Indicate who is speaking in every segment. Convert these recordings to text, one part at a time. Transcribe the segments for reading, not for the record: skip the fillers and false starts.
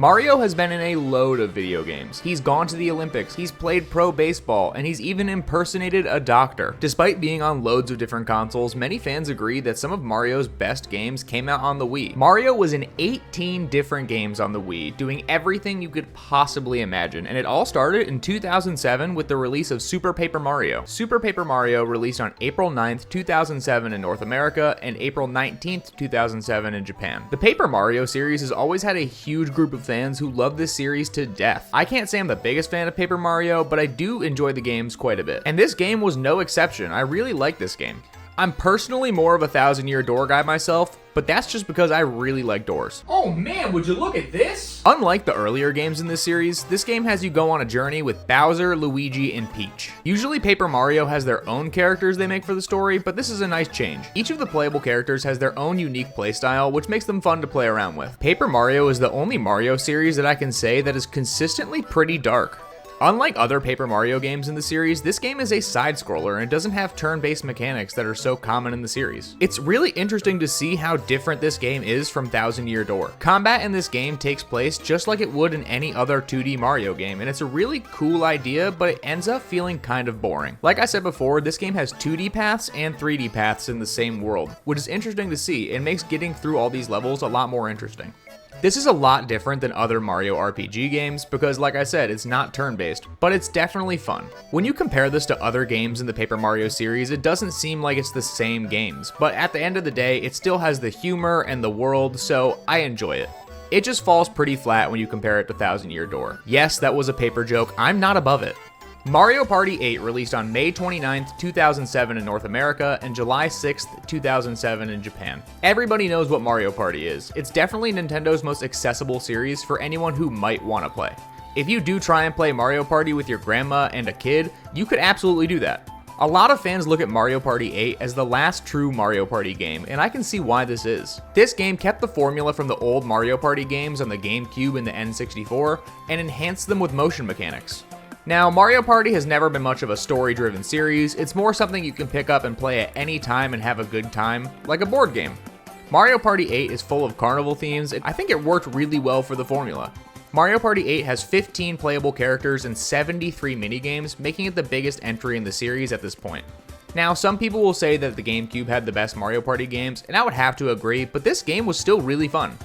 Speaker 1: Mario has been in a load of video games. He's gone to the Olympics, he's played pro baseball, and he's even impersonated a doctor. Despite being on loads of different consoles, many fans agree that some of Mario's best games came out on the Wii. Mario was in 18 different games on the Wii, doing everything you could possibly imagine, and it all started in 2007 with the release of Super Paper Mario. Super Paper Mario released on April 9th, 2007 in North America, and April 19th, 2007 in Japan. The Paper Mario series has always had a huge group of fans who love this series to death. I can't say I'm the biggest fan of Paper Mario, but I do enjoy the games quite a bit. And this game was no exception. I really like this game. I'm personally more of a 1,000-year door guy myself, but that's just because I really like doors.
Speaker 2: Oh man, would you look at this?
Speaker 1: Unlike the earlier games in this series, this game has you go on a journey with Bowser, Luigi, and Peach. Usually Paper Mario has their own characters they make for the story, but this is a nice change. Each of the playable characters has their own unique playstyle, which makes them fun to play around with. Paper Mario is the only Mario series that I can say that is consistently pretty dark. Unlike other Paper Mario games in the series, this game is a side-scroller and doesn't have turn-based mechanics that are so common in the series. It's really interesting to see how different this game is from 1,000-Year Door. Combat in this game takes place just like it would in any other 2D Mario game, and it's a really cool idea, but it ends up feeling kind of boring. Like I said before, this game has 2D paths and 3D paths in the same world, which is interesting to see and makes getting through all these levels a lot more interesting. This is a lot different than other Mario RPG games because, like I said, it's not turn-based, but it's definitely fun. When you compare this to other games in the Paper Mario series, it doesn't seem like it's the same games, but at the end of the day, it still has the humor and the world, so I enjoy it. It just falls pretty flat when you compare it to 1,000-Year Door. Yes, that was a paper joke, I'm not above it. Mario Party 8 released on May 29th, 2007 in North America and July 6th, 2007 in Japan. Everybody knows what Mario Party is. It's definitely Nintendo's most accessible series for anyone who might want to play. If you do try and play Mario Party with your grandma and a kid, you could absolutely do that. A lot of fans look at Mario Party 8 as the last true Mario Party game, and I can see why this is. This game kept the formula from the old Mario Party games on the GameCube and the N64 and enhanced them with motion mechanics. Now, Mario Party has never been much of a story-driven series. It's more something you can pick up and play at any time and have a good time, like a board game. Mario Party 8 is full of carnival themes, and I think it worked really well for the formula. Mario Party 8 has 15 playable characters and 73 minigames, making it the biggest entry in the series at this point. Now, some people will say that the GameCube had the best Mario Party games, and I would have to agree, but this game was still really fun.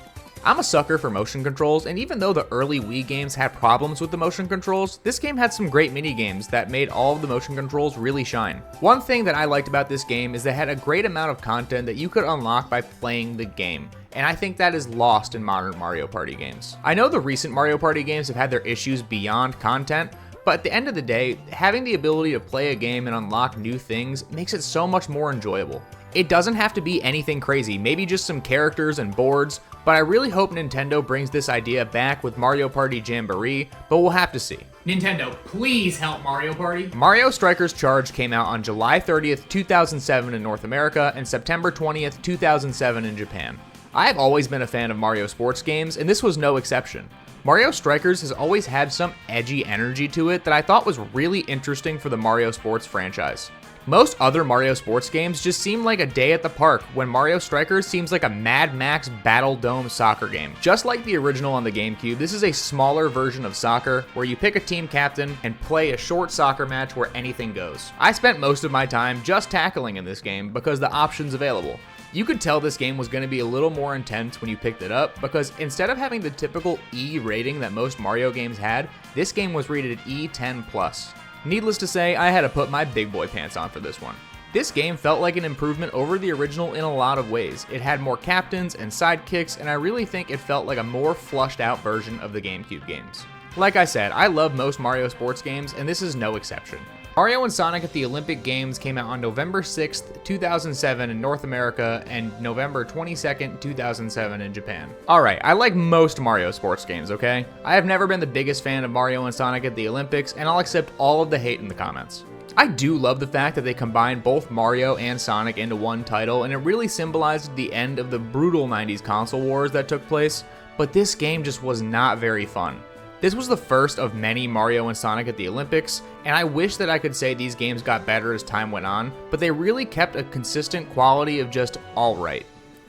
Speaker 1: I'm a sucker for motion controls, and even though the early Wii games had problems with the motion controls, this game had some great mini-games that made all of the motion controls really shine. One thing that I liked about this game is that it had a great amount of content that you could unlock by playing the game, and I think that is lost in modern Mario Party games. I know the recent Mario Party games have had their issues beyond content, but at the end of the day, having the ability to play a game and unlock new things makes it so much more enjoyable. It doesn't have to be anything crazy, maybe just some characters and boards, but I really hope Nintendo brings this idea back with Mario Party Jamboree, but we'll have to see.
Speaker 2: Nintendo, please help Mario Party.
Speaker 1: Mario Strikers Charge came out on July 30th, 2007 in North America and September 20th, 2007 in Japan. I have always been a fan of Mario sports games, and this was no exception. Mario Strikers has always had some edgy energy to it that I thought was really interesting for the Mario Sports franchise. Most other Mario sports games just seem like a day at the park, when Mario Strikers seems like a Mad Max Battle Dome soccer game. Just like the original on the GameCube, this is a smaller version of soccer where you pick a team captain and play a short soccer match where anything goes. I spent most of my time just tackling in this game because the options available. You could tell this game was going to be a little more intense when you picked it up because instead of having the typical E rating that most Mario games had, this game was rated E10+. Needless to say, I had to put my big boy pants on for this one. This game felt like an improvement over the original in a lot of ways. It had more captains and sidekicks, and I really think it felt like a more flushed out version of the GameCube games. Like I said, I love most Mario sports games, and this is no exception. Mario and Sonic at the Olympic Games came out on November 6th, 2007 in North America and November 22nd, 2007 in Japan. Alright, I like most Mario sports games, okay? I have never been the biggest fan of Mario and Sonic at the Olympics, and I'll accept all of the hate in the comments. I do love the fact that they combined both Mario and Sonic into one title, and it really symbolized the end of the brutal 90s console wars that took place, but this game just was not very fun. This was the first of many Mario and Sonic at the Olympics, and I wish that I could say these games got better as time went on, but they really kept a consistent quality of just alright.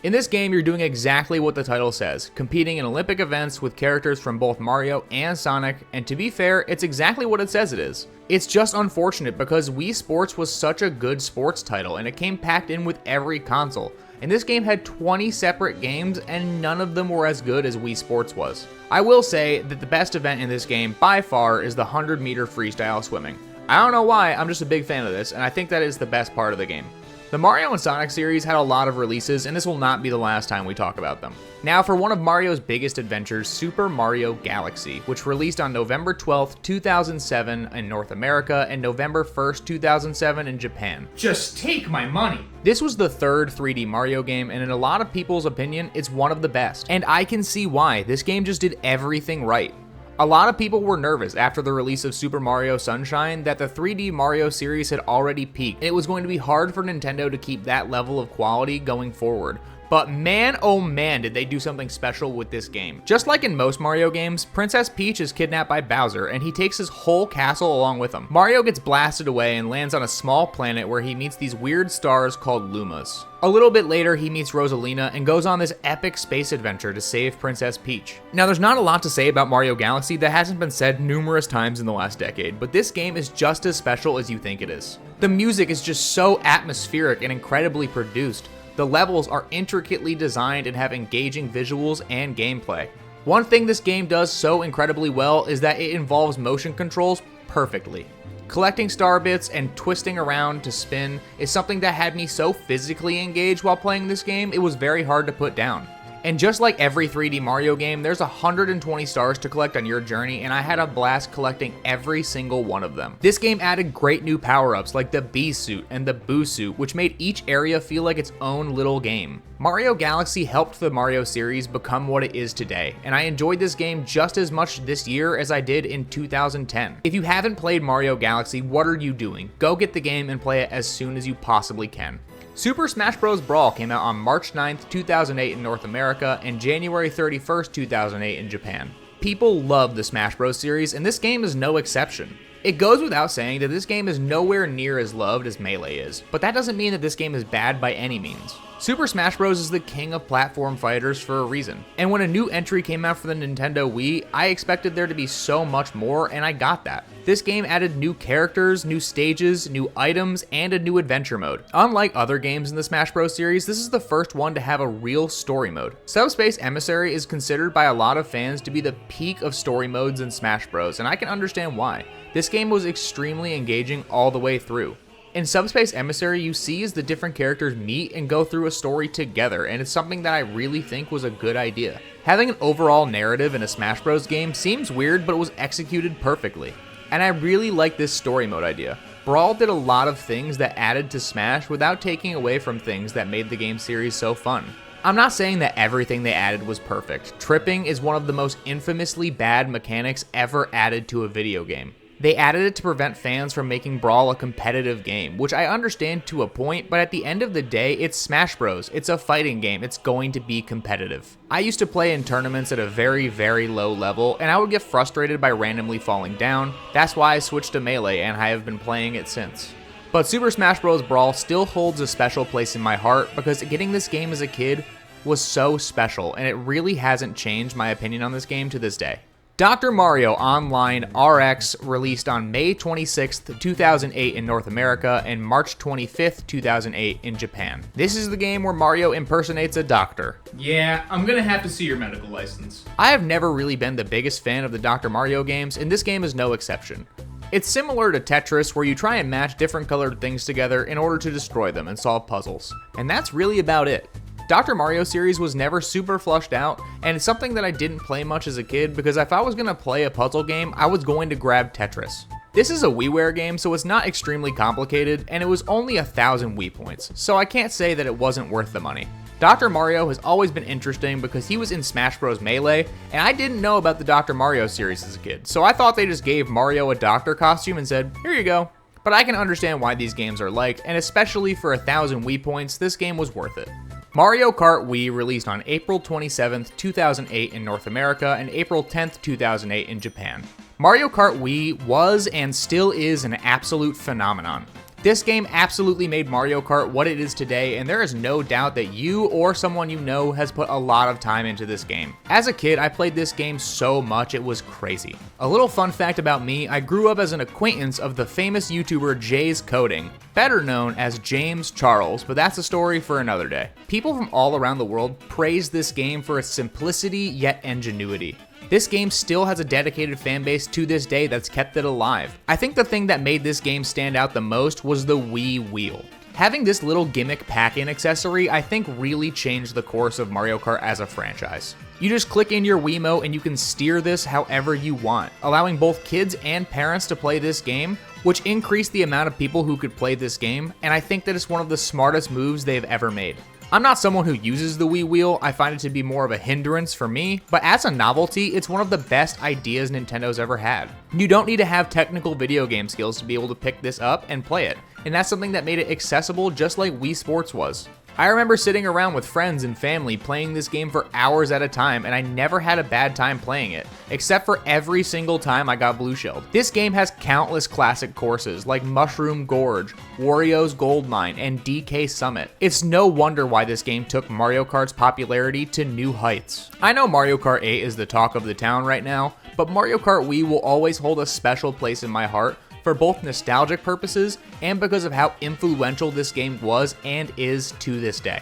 Speaker 1: In this game, you're doing exactly what the title says, competing in Olympic events with characters from both Mario and Sonic, and to be fair, it's exactly what it says it is. It's just unfortunate because Wii Sports was such a good sports title and it came packed in with every console. And this game had 20 separate games and none of them were as good as Wii Sports was. I will say that the best event in this game by far is the 100-meter freestyle swimming. I don't know why, I'm just a big fan of this and I think that is the best part of the game. The Mario and Sonic series had a lot of releases, and this will not be the last time we talk about them. Now for one of Mario's biggest adventures, Super Mario Galaxy, which released on November 12th, 2007 in North America and November 1st, 2007 in Japan.
Speaker 2: Just take my money.
Speaker 1: This was the third 3D Mario game, and in a lot of people's opinion, it's one of the best. And I can see why. This game just did everything right. A lot of people were nervous after the release of Super Mario Sunshine that the 3D Mario series had already peaked, and it was going to be hard for Nintendo to keep that level of quality going forward. But man, oh man, did they do something special with this game. Just like in most Mario games, Princess Peach is kidnapped by Bowser, and he takes his whole castle along with him. Mario gets blasted away and lands on a small planet where he meets these weird stars called Lumas. A little bit later, he meets Rosalina and goes on this epic space adventure to save Princess Peach. Now, there's not a lot to say about Mario Galaxy that hasn't been said numerous times in the last decade, but this game is just as special as you think it is. The music is just so atmospheric and incredibly produced. The levels are intricately designed and have engaging visuals and gameplay. One thing this game does so incredibly well is that it involves motion controls perfectly. Collecting star bits and twisting around to spin is something that had me so physically engaged while playing this game, it was very hard to put down. And just like every 3D Mario game, there's 120 stars to collect on your journey, and I had a blast collecting every single one of them. This game added great new power-ups like the Bee Suit and the Boo Suit, which made each area feel like its own little game. Mario Galaxy helped the Mario series become what it is today, and I enjoyed this game just as much this year as I did in 2010. If you haven't played Mario Galaxy, what are you doing? Go get the game and play it as soon as you possibly can. Super Smash Bros. Brawl came out on March 9th, 2008 in North America and January 31st, 2008 in Japan. People love the Smash Bros. Series, and this game is no exception. It goes without saying that this game is nowhere near as loved as Melee is, but that doesn't mean that this game is bad by any means. Super Smash Bros. Is the king of platform fighters for a reason, and when a new entry came out for the Nintendo Wii, I expected there to be so much more, and I got that. This game added new characters, new stages, new items, and a new adventure mode. Unlike other games in the Smash Bros. Series, this is the first one to have a real story mode. Subspace Emissary is considered by a lot of fans to be the peak of story modes in Smash Bros., and I can understand why. This game was extremely engaging all the way through. In Subspace Emissary, you see as the different characters meet and go through a story together, and it's something that I really think was a good idea. Having an overall narrative in a Smash Bros. Game seems weird, but it was executed perfectly. And I really like this story mode idea. Brawl did a lot of things that added to Smash without taking away from things that made the game series so fun. I'm not saying that everything they added was perfect. Tripping is one of the most infamously bad mechanics ever added to a video game. They added it to prevent fans from making Brawl a competitive game, which I understand to a point, but at the end of the day, it's Smash Bros. It's a fighting game. It's going to be competitive. I used to play in tournaments at a very, very low level, and I would get frustrated by randomly falling down. That's why I switched to Melee, and I have been playing it since. But Super Smash Bros. Brawl still holds a special place in my heart because getting this game as a kid was so special, and it really hasn't changed my opinion on this game to this day. Dr. Mario Online RX released on May 26th, 2008 in North America and March 25th, 2008 in Japan. This is the game where Mario impersonates a doctor.
Speaker 2: Yeah, I'm gonna have to see your medical license.
Speaker 1: I have never really been the biggest fan of the Dr. Mario games, and this game is no exception. It's similar to Tetris, where you try and match different colored things together in order to destroy them and solve puzzles. And that's really about it. Dr. Mario series was never super flushed out, and it's something that I didn't play much as a kid because if I was going to play a puzzle game, I was going to grab Tetris. This is a WiiWare game, so it's not extremely complicated, and it was only 1,000 Wii points, so I can't say that it wasn't worth the money. Dr. Mario has always been interesting because he was in Smash Bros. Melee, and I didn't know about the Dr. Mario series as a kid, so I thought they just gave Mario a doctor costume and said, here you go. But I can understand why these games are liked, and especially for 1,000 Wii points, this game was worth it. Mario Kart Wii released on April 27th, 2008 in North America and April 10th, 2008 in Japan. Mario Kart Wii was and still is an absolute phenomenon. This game absolutely made Mario Kart what it is today, and there is no doubt that you or someone you know has put a lot of time into this game. As a kid, I played this game so much it was crazy. A little fun fact about me, I grew up as an acquaintance of the famous YouTuber Jay's Coding, better known as James Charles, but that's a story for another day. People from all around the world praise this game for its simplicity yet ingenuity. This game still has a dedicated fan base to this day that's kept it alive. I think the thing that made this game stand out the most was the Wii wheel. Having this little gimmick pack-in accessory I think really changed the course of Mario Kart as a franchise. You just click in your Wiimote and you can steer this however you want, allowing both kids and parents to play this game, which increased the amount of people who could play this game, and I think that it's one of the smartest moves they've ever made. I'm not someone who uses the Wii wheel, I find it to be more of a hindrance for me, but as a novelty, it's one of the best ideas Nintendo's ever had. You don't need to have technical video game skills to be able to pick this up and play it, and that's something that made it accessible just like Wii Sports was. I remember sitting around with friends and family playing this game for hours at a time, and I never had a bad time playing it, except for every single time I got blue shelled. This game has countless classic courses like Mushroom Gorge, Wario's Gold Mine, and DK Summit. It's no wonder why this game took Mario Kart's popularity to new heights. I know Mario Kart 8 is the talk of the town right now, but Mario Kart Wii will always hold a special place in my heart for both nostalgic purposes and because of how influential this game was and is to this day.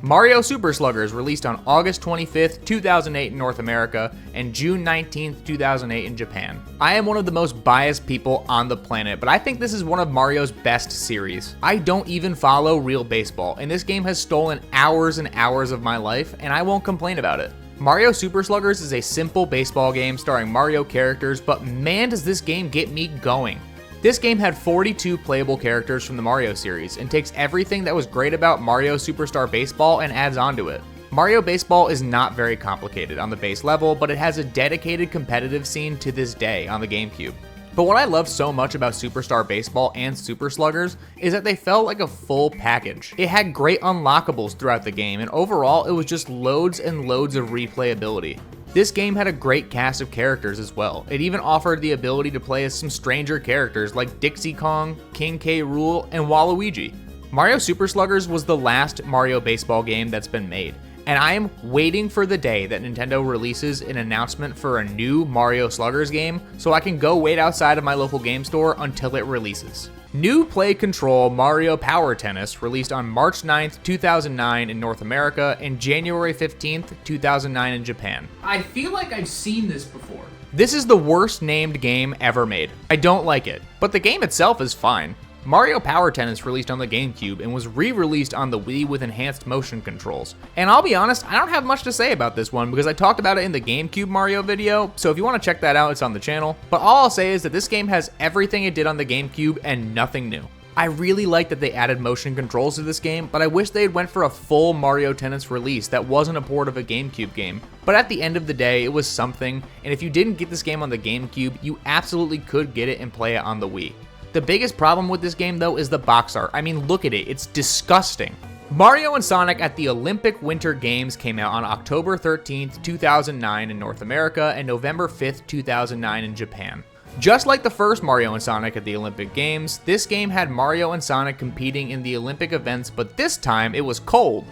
Speaker 1: Mario Super Sluggers released on August 25th, 2008 in North America and June 19th, 2008 in Japan. I am one of the most biased people on the planet, but I think this is one of Mario's best series. I don't even follow real baseball, and this game has stolen hours and hours of my life, and I won't complain about it. Mario Super Sluggers is a simple baseball game starring Mario characters, but man does this game get me going. This game had 42 playable characters from the Mario series and takes everything that was great about Mario Superstar Baseball and adds onto it. Mario Baseball is not very complicated on the base level, but it has a dedicated competitive scene to this day on the GameCube. But what I love so much about Superstar Baseball and Super Sluggers is that they felt like a full package. It had great unlockables throughout the game, and overall it was just loads and loads of replayability. This game had a great cast of characters as well. It even offered the ability to play as some stranger characters like Dixie Kong, King K. Rool, and Waluigi. Mario Super Sluggers was the last Mario baseball game that's been made, and I am waiting for the day that Nintendo releases an announcement for a new Mario Sluggers game so I can go wait outside of my local game store until it releases. New Play Control Mario Power Tennis released on March 9th, 2009 in North America and January 15th, 2009 in Japan.
Speaker 2: I feel like I've seen this before.
Speaker 1: This is the worst named game ever made. I don't like it, but the game itself is fine. Mario Power Tennis released on the GameCube and was re-released on the Wii with enhanced motion controls. And I'll be honest, I don't have much to say about this one because I talked about it in the GameCube Mario video, so if you want to check that out, it's on the channel. But all I'll say is that this game has everything it did on the GameCube and nothing new. I really like that they added motion controls to this game, but I wish they had went for a full Mario Tennis release that wasn't a port of a GameCube game. But at the end of the day, it was something, and if you didn't get this game on the GameCube, you absolutely could get it and play it on the Wii. The biggest problem with this game though is the box art. I mean, look at it, it's disgusting. Mario and Sonic at the Olympic Winter Games came out on October 13th, 2009 in North America and November 5th, 2009 in Japan. Just like the first Mario and Sonic at the Olympic Games, this game had Mario and Sonic competing in the Olympic events, but this time it was cold.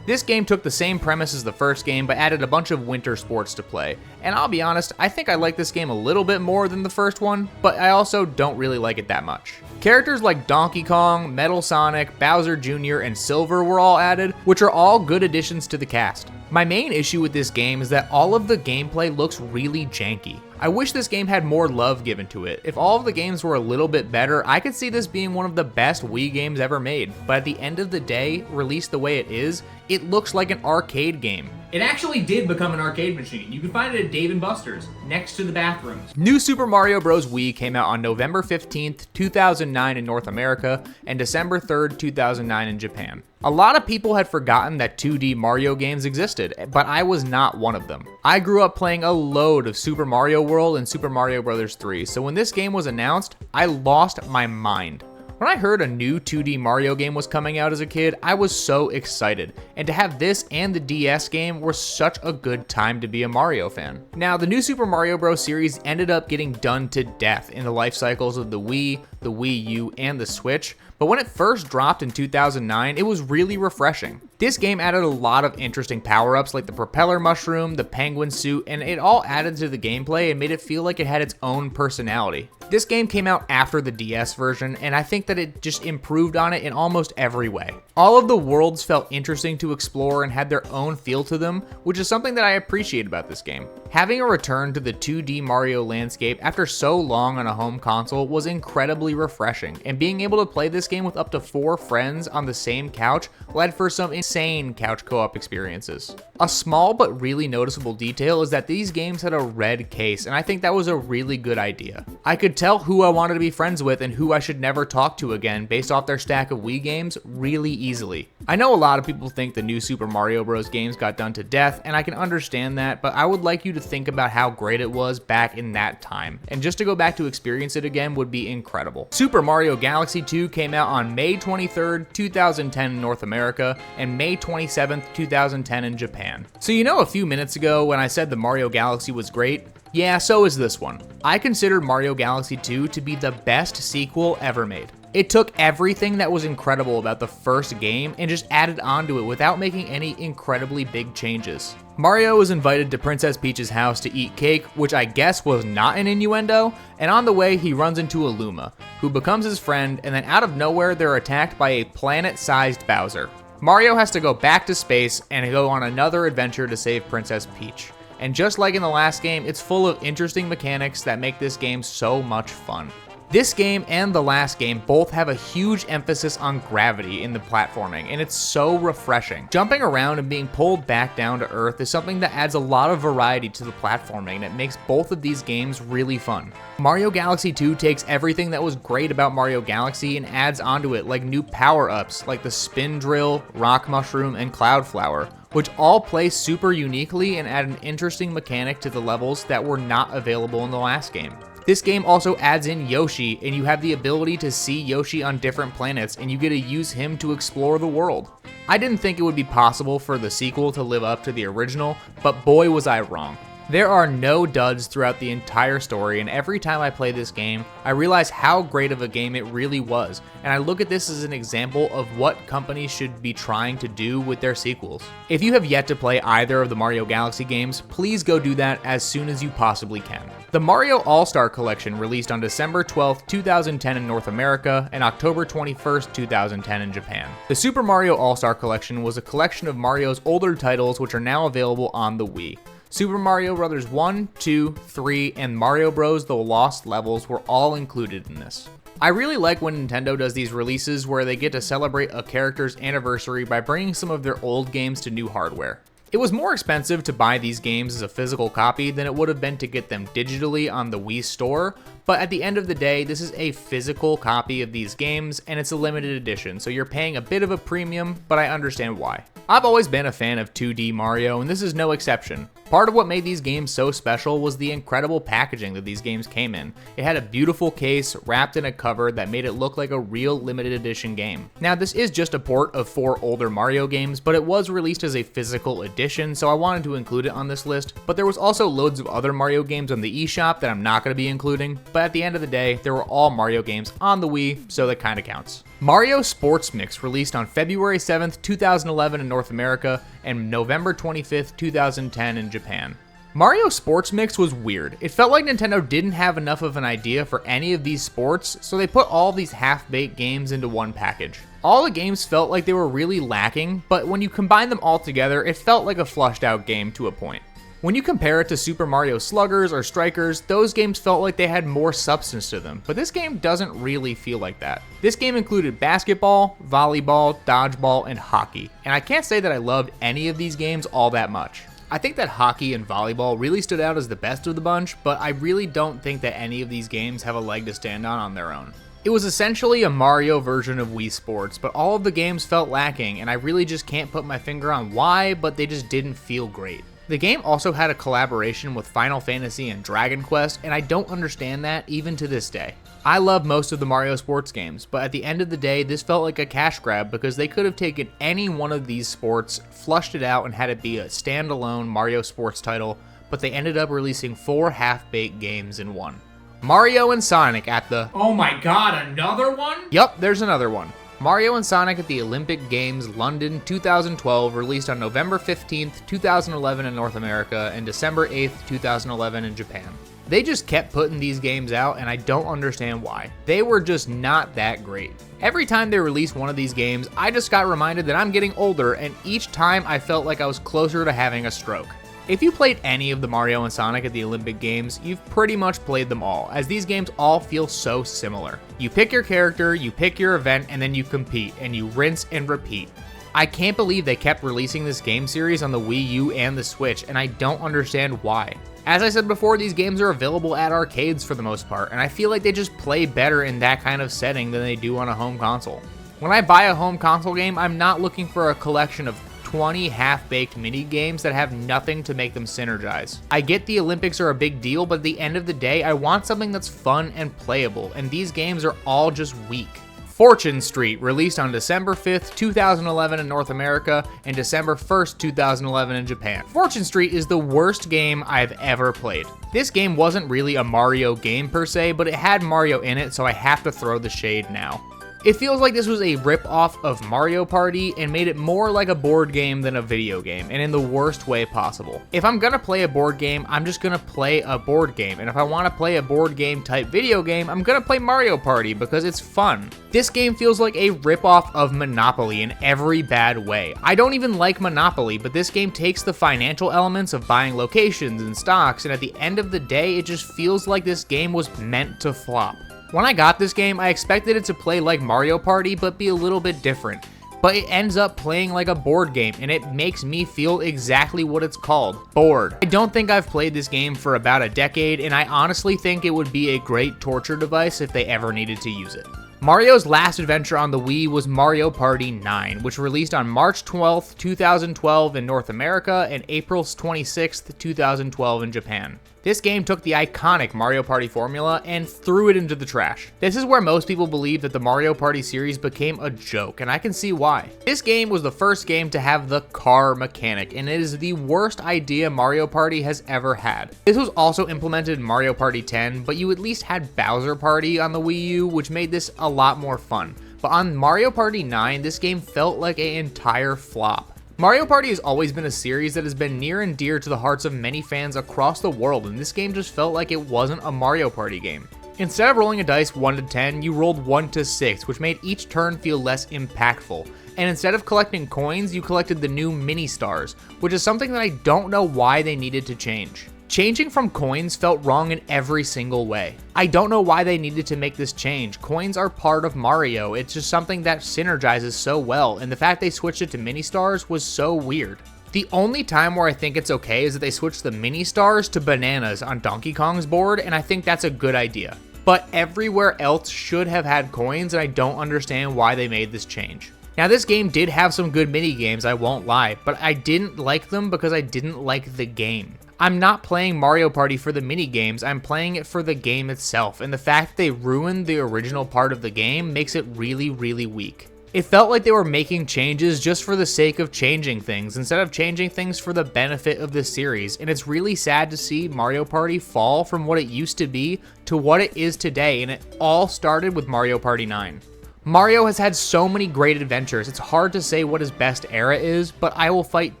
Speaker 1: This game took the same premise as the first game, but added a bunch of winter sports to play. And I'll be honest, I think I like this game a little bit more than the first one, but I also don't really like it that much. Characters like Donkey Kong, Metal Sonic, Bowser Jr., and Silver were all added, which are all good additions to the cast. My main issue with this game is that all of the gameplay looks really janky. I wish this game had more love given to it. If all of the games were a little bit better, I could see this being one of the best Wii games ever made. But at the end of the day, released the way it is, it looks like an arcade game.
Speaker 2: It actually did become an arcade machine. You can find it at Dave & Buster's, next to the bathrooms.
Speaker 1: New Super Mario Bros. Wii came out on November 15th, 2009 in North America, and December 3rd, 2009 in Japan. A lot of people had forgotten that 2D Mario games existed, but I was not one of them. I grew up playing a load of Super Mario World and Super Mario Bros. 3, so when this game was announced, I lost my mind. When I heard a new 2D Mario game was coming out as a kid, I was so excited, and to have this and the DS game were such a good time to be a Mario fan. Now, the new Super Mario Bros. Series ended up getting done to death in the life cycles of the Wii, the Wii U, and the Switch, but when it first dropped in 2009, it was really refreshing. This game added a lot of interesting power-ups like the propeller mushroom, the penguin suit, and it all added to the gameplay and made it feel like it had its own personality. This game came out after the DS version, and I think that it just improved on it in almost every way. All of the worlds felt interesting to explore and had their own feel to them, which is something that I appreciate about this game. Having a return to the 2D Mario landscape after so long on a home console was incredibly refreshing, and being able to play this game with up to 4 friends on the same couch led for some insane couch co-op experiences. A small but really noticeable detail is that these games had a red case, and I think that was a really good idea. I could tell who I wanted to be friends with and who I should never talk to again based off their stack of Wii games really easily. I know a lot of people think the new Super Mario Bros. Games got done to death, and I can understand that, but I would like you to think about how great it was back in that time, and just to go back to experience it again would be incredible. Super Mario Galaxy 2 came out on May 23rd, 2010 in North America, and May 27th, 2010 in Japan. So you know, a few minutes ago when I said the Mario Galaxy was great? Yeah, so is this one. I consider Mario Galaxy 2 to be the best sequel ever made. It took everything that was incredible about the first game and just added onto it without making any incredibly big changes. Mario is invited to Princess Peach's house to eat cake, which I guess was not an innuendo, and on the way he runs into a Luma, who becomes his friend, and then out of nowhere they're attacked by a planet-sized Bowser. Mario has to go back to space and go on another adventure to save Princess Peach. And just like in the last game, it's full of interesting mechanics that make this game so much fun. This game and the last game both have a huge emphasis on gravity in the platforming, and it's so refreshing. Jumping around and being pulled back down to earth is something that adds a lot of variety to the platforming, and it makes both of these games really fun. Mario Galaxy 2 takes everything that was great about Mario Galaxy and adds onto it like new power-ups like the Spin Drill, Rock Mushroom, and Cloud Flower, which all play super uniquely and add an interesting mechanic to the levels that were not available in the last game. This game also adds in Yoshi, and you have the ability to see Yoshi on different planets, and you get to use him to explore the world. I didn't think it would be possible for the sequel to live up to the original, but boy was I wrong. There are no duds throughout the entire story, and every time I play this game, I realize how great of a game it really was, and I look at this as an example of what companies should be trying to do with their sequels. If you have yet to play either of the Mario Galaxy games, please go do that as soon as you possibly can. The Mario All-Star Collection released on December 12, 2010 in North America and October 21, 2010 in Japan. The Super Mario All-Star Collection was a collection of Mario's older titles which are now available on the Wii. Super Mario Bros. 1, 2, 3, and Mario Bros. The Lost Levels were all included in this. I really like when Nintendo does these releases where they get to celebrate a character's anniversary by bringing some of their old games to new hardware. It was more expensive to buy these games as a physical copy than it would have been to get them digitally on the Wii store, but at the end of the day, this is a physical copy of these games and it's a limited edition, so you're paying a bit of a premium, but I understand why. I've always been a fan of 2D Mario, and this is no exception. Part of what made these games so special was the incredible packaging that these games came in. It had a beautiful case wrapped in a cover that made it look like a real limited edition game. Now, this is just a port of 4 older Mario games, but it was released as a physical edition, so I wanted to include it on this list. But there was also loads of other Mario games on the eShop that I'm not going to be including, but at the end of the day, they were all Mario games on the Wii, so that kind of counts. Mario Sports Mix released on February 7th, 2011 in North America and November 25th, 2010 in Japan. Mario Sports Mix was weird. It felt like Nintendo didn't have enough of an idea for any of these sports, so they put all these half-baked games into one package. All the games felt like they were really lacking, but when you combine them all together, it felt like a flushed out game to a point. When you compare it to Super Mario Sluggers or Strikers, those games felt like they had more substance to them, but this game doesn't really feel like that. This game included basketball, volleyball, dodgeball, and hockey, and I can't say that I loved any of these games all that much. I think that hockey and volleyball really stood out as the best of the bunch, but I really don't think that any of these games have a leg to stand on their own. It was essentially a Mario version of Wii Sports, but all of the games felt lacking, and I really just can't put my finger on why, but they just didn't feel great. The game also had a collaboration with Final Fantasy and Dragon Quest, and I don't understand that even to this day. I love most of the Mario sports games, but at the end of the day, this felt like a cash grab because they could have taken any one of these sports, flushed it out, and had it be a standalone Mario sports title, but they ended up releasing 4 half-baked games in one. Mario and Sonic at the...
Speaker 2: Oh my god, another one?
Speaker 1: Yup, there's another one. Mario and Sonic at the Olympic Games London 2012, released on November 15th, 2011 in North America and December 8th, 2011 in Japan. They just kept putting these games out and I don't understand why. They were just not that great. Every time they released one of these games, I just got reminded that I'm getting older, and each time I felt like I was closer to having a stroke. If you played any of the Mario and Sonic at the Olympic Games, you've pretty much played them all, as these games all feel so similar. You pick your character, you pick your event, and then you compete, and you rinse and repeat. I can't believe they kept releasing this game series on the Wii U and the Switch, and I don't understand why. As I said before, these games are available at arcades for the most part, and I feel like they just play better in that kind of setting than they do on a home console. When I buy a home console game, I'm not looking for a collection of 20 half-baked mini games that have nothing to make them synergize. I get the Olympics are a big deal, but at the end of the day, I want something that's fun and playable, and these games are all just weak. Fortune Street, released on December 5th, 2011 in North America and December 1st, 2011 in Japan. Fortune Street is the worst game I've ever played. This game wasn't really a Mario game per se, but it had Mario in it, so I have to throw the shade now. It feels like this was a rip-off of Mario Party and made it more like a board game than a video game, and in the worst way possible. If I'm gonna play a board game, I'm just gonna play a board game, and if I wanna play a board game type video game, I'm gonna play Mario Party because it's fun. This game feels like a rip-off of Monopoly in every bad way. I don't even like Monopoly, but this game takes the financial elements of buying locations and stocks, and at the end of the day, it just feels like this game was meant to flop. When I got this game, I expected it to play like Mario Party, but be a little bit different. But it ends up playing like a board game, and it makes me feel exactly what it's called, bored. I don't think I've played this game for about a decade, and I honestly think it would be a great torture device if they ever needed to use it. Mario's last adventure on the Wii was Mario Party 9, which released on March 12th, 2012 in North America and April 26th, 2012 in Japan. This game took the iconic Mario Party formula and threw it into the trash. This is where most people believe that the Mario Party series became a joke, and I can see why. This game was the first game to have the car mechanic, and it is the worst idea Mario Party has ever had. This was also implemented in Mario Party 10, but you at least had Bowser Party on the Wii U, which made this a lot more fun. But on Mario Party 9, this game felt like an entire flop. Mario Party has always been a series that has been near and dear to the hearts of many fans across the world, and this game just felt like it wasn't a Mario Party game. Instead of rolling a dice 1 to 10, you rolled 1 to 6, which made each turn feel less impactful. And instead of collecting coins, you collected the new mini stars, which is something that I don't know why they needed to change. Changing from coins felt wrong in every single way. I don't know why they needed to make this change. Coins are part of Mario. It's just something that synergizes so well, and the fact they switched it to mini stars was so weird. The only time where I think it's okay is that they switched the mini stars to bananas on Donkey Kong's board, and I think that's a good idea. But everywhere else should have had coins, and I don't understand why they made this change. Now, this game did have some good mini games, I won't lie, but I didn't like them because I didn't like the game. I'm not playing Mario Party for the mini games, I'm playing it for the game itself, and the fact they ruined the original part of the game makes it really, really weak. It felt like they were making changes just for the sake of changing things, instead of changing things for the benefit of the series, and it's really sad to see Mario Party fall from what it used to be to what it is today, and it all started with Mario Party 9. Mario has had so many great adventures, it's hard to say what his best era is, but I will fight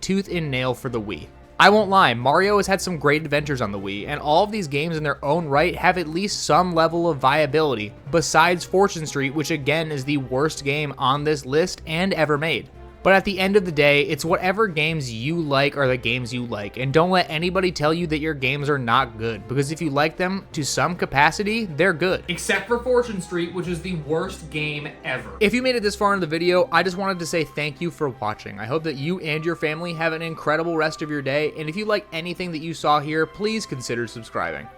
Speaker 1: tooth and nail for the Wii. I won't lie, Mario has had some great adventures on the Wii, and all of these games in their own right have at least some level of viability, besides Fortune Street, which again is the worst game on this list and ever made. But at the end of the day, it's whatever games you like are the games you like, and don't let anybody tell you that your games are not good, because if you like them to some capacity, they're good.
Speaker 2: Except for Fortune Street, which is the worst game ever.
Speaker 1: If you made it this far in the video, I just wanted to say thank you for watching. I hope that you and your family have an incredible rest of your day, and if you like anything that you saw here, please consider subscribing.